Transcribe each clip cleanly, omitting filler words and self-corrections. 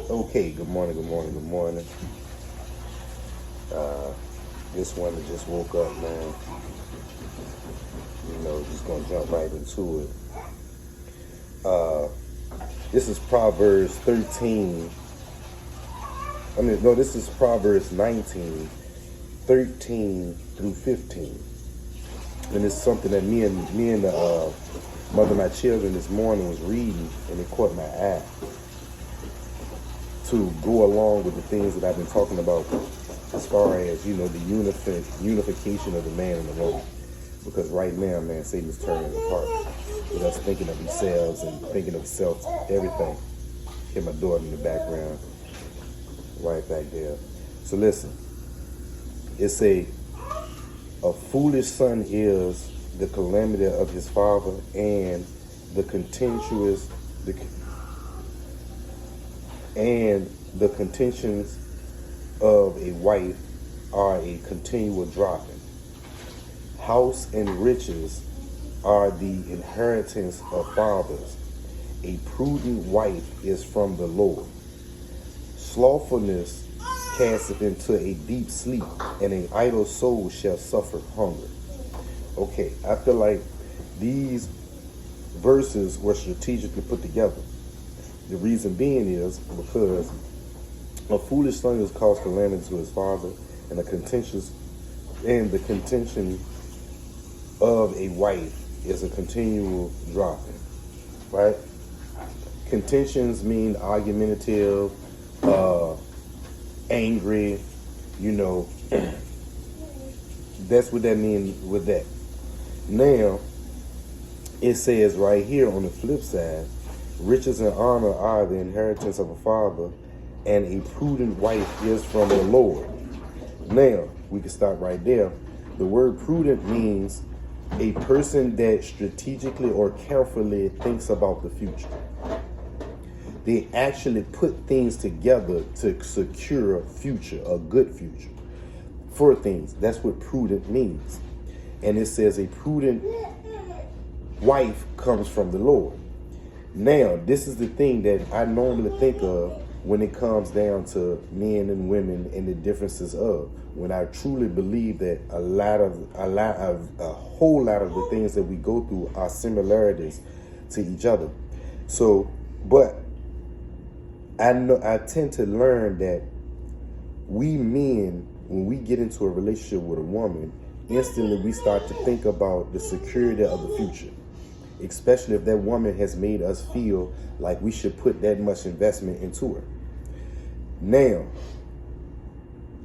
Okay, good morning, good morning, good morning. This one that just woke up, man. Just gonna jump right into it. This is Proverbs 13. This is Proverbs 19, 13 through 15. And it's something that me and the mother of my children this morning was reading, and it caught my eye to go along with the things that I've been talking about as far as, the unification of the man and the woman. Because right now, man, Satan's turning it apart with us thinking of themselves and thinking of self, everything. Hear my daughter in the background, right back there. So listen, it's a foolish son is the calamity of his father, and the contentions of a wife are a continual dropping. House and riches are the inheritance of fathers. A prudent wife is from the Lord. Slothfulness casteth into a deep sleep, and an idle soul shall suffer hunger. Okay, I feel like these verses were strategically put together. The reason being is because a foolish son is caused calamity to his father, and the contention of a wife is a continual dropping, right? Contentions mean argumentative, angry, that's what that means with that. Now, it says right here on the flip side, riches and honor are the inheritance of a father, and a prudent wife is from the Lord. Now, we can stop right there. The word prudent means a person that strategically or carefully thinks about the future. They actually put things together to secure a future, a good future for things. That's what prudent means. And it says a prudent wife comes from the Lord. Now, this is the thing that I normally think of when it comes down to men and women and the differences of, when I truly believe that a whole lot of the things that we go through are similarities to each other. So, but I tend to learn that we men, when we get into a relationship with a woman, instantly we start to think about the security of the future, especially if that woman has made us feel like we should put that much investment into her. Now,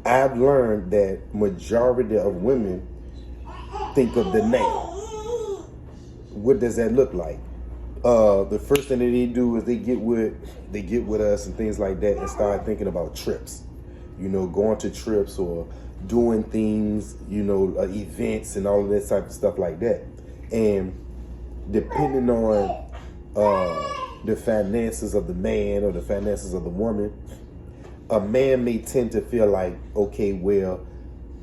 I've learned that majority of women think of the now. What does that look like? The first thing that they do is they get with us and things like that, and start thinking about trips. Going to trips or doing things, events and all of that type of stuff like that. And depending on the finances of the man or the finances of the woman, a man may tend to feel like, okay, well,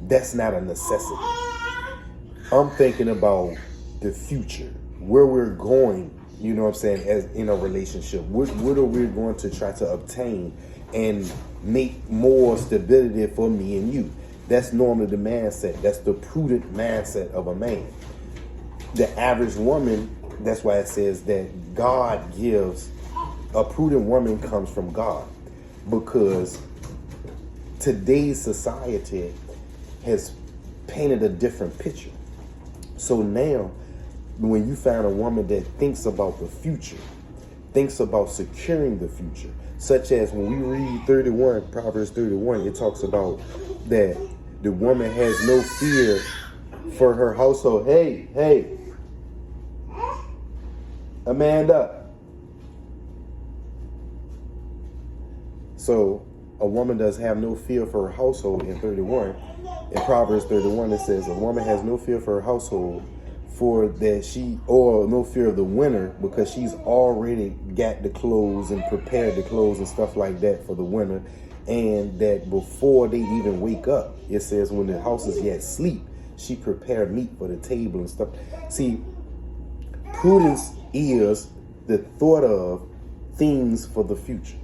that's not a necessity. I'm thinking about the future, where we're going, as in a relationship. What are we going to try to obtain and make more stability for me and you? That's normally the mindset. That's the prudent mindset of a man. The average woman, that's why it says that God gives, a prudent woman comes from God, because today's society has painted a different picture. So now, when you find a woman that thinks about the future, thinks about securing the future, such as when we read Proverbs 31, it talks about that the woman has no fear for her household. Hey, Amanda. So a woman does have no fear for her household in 31. In Proverbs 31, it says a woman has no fear for her household, or no fear of the winter, because she's already got the clothes and prepared the clothes and stuff like that for the winter. And that before they even wake up, it says when the house is yet asleep, she prepared meat for the table and stuff. See, prudence is the thought of things for the future.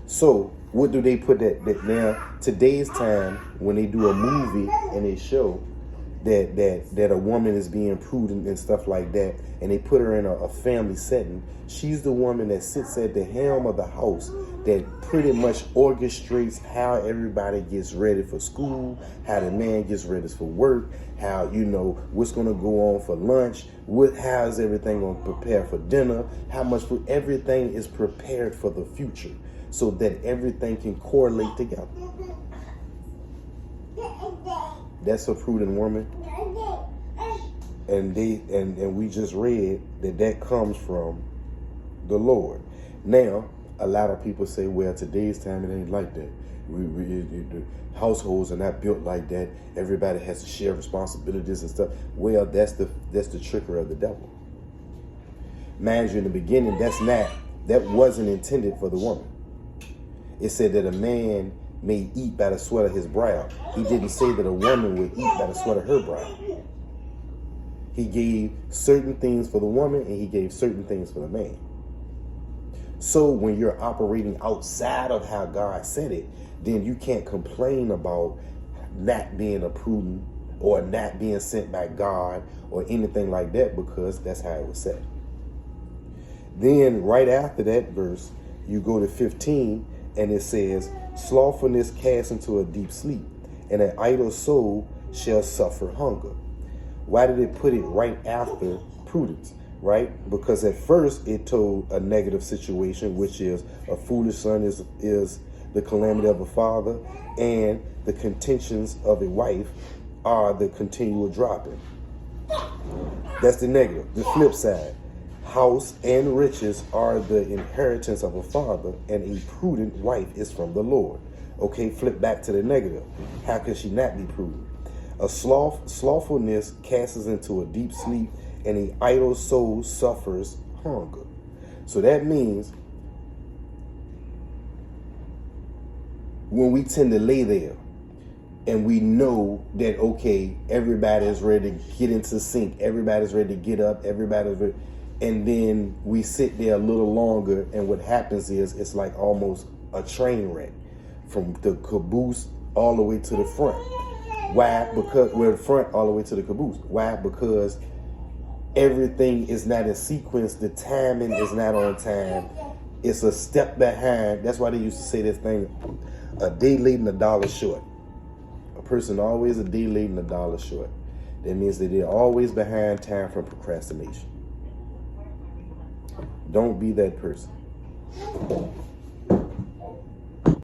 So what do they put that now? Today's time, when they do a movie and they show that a woman is being prudent and stuff like that, and they put her in a family setting, she's the woman that sits at the helm of the house that pretty much orchestrates how everybody gets ready for school, how the man gets ready for work, how, what's going to go on for lunch, how is everything going to prepare for dinner, how much food, everything is prepared for the future so that everything can correlate together. That's a prudent woman. And we just read that comes from the Lord. Now, a lot of people say, well, today's time it ain't like that. The households are not built like that. Everybody has to share responsibilities and stuff. Well, that's the trickery of the devil. Mind you, in the beginning, that wasn't intended for the woman. It said that a man may eat by the sweat of his brow. He didn't say that a woman would eat by the sweat of her brow. He gave certain things for the woman and he gave certain things for the man. So when you're operating outside of how God said it, then you can't complain about not being a prudent or not being sent by God or anything like that, because that's how it was said. Then right after that verse, you go to 15 and it says, slothfulness casts into a deep sleep, and an idle soul shall suffer hunger. Why did it put it right after prudence? Right? Because at first it told a negative situation, which is a foolish son is the calamity of a father, and the contentions of a wife are the continual dropping. That's the negative. The flip side, house and riches are the inheritance of a father, and a prudent wife is from the Lord. Okay, flip back to the negative. How can she not be prudent? A slothfulness casts into a deep sleep, and an idle soul suffers hunger. So that means when we tend to lay there and we know that, okay, everybody's ready to get into sync, everybody's ready to get up, everybody's ready, and then we sit there a little longer, and what happens is it's like almost a train wreck from the caboose all the way to the front. Why? Because we're the front all the way to the caboose. Why? Because everything is not in sequence. The timing is not on time. It's a step behind. That's why they used to say this thing, a day late and a dollar short. A person always a day late and a dollar short. That means that they're always behind time from procrastination. Don't be that person.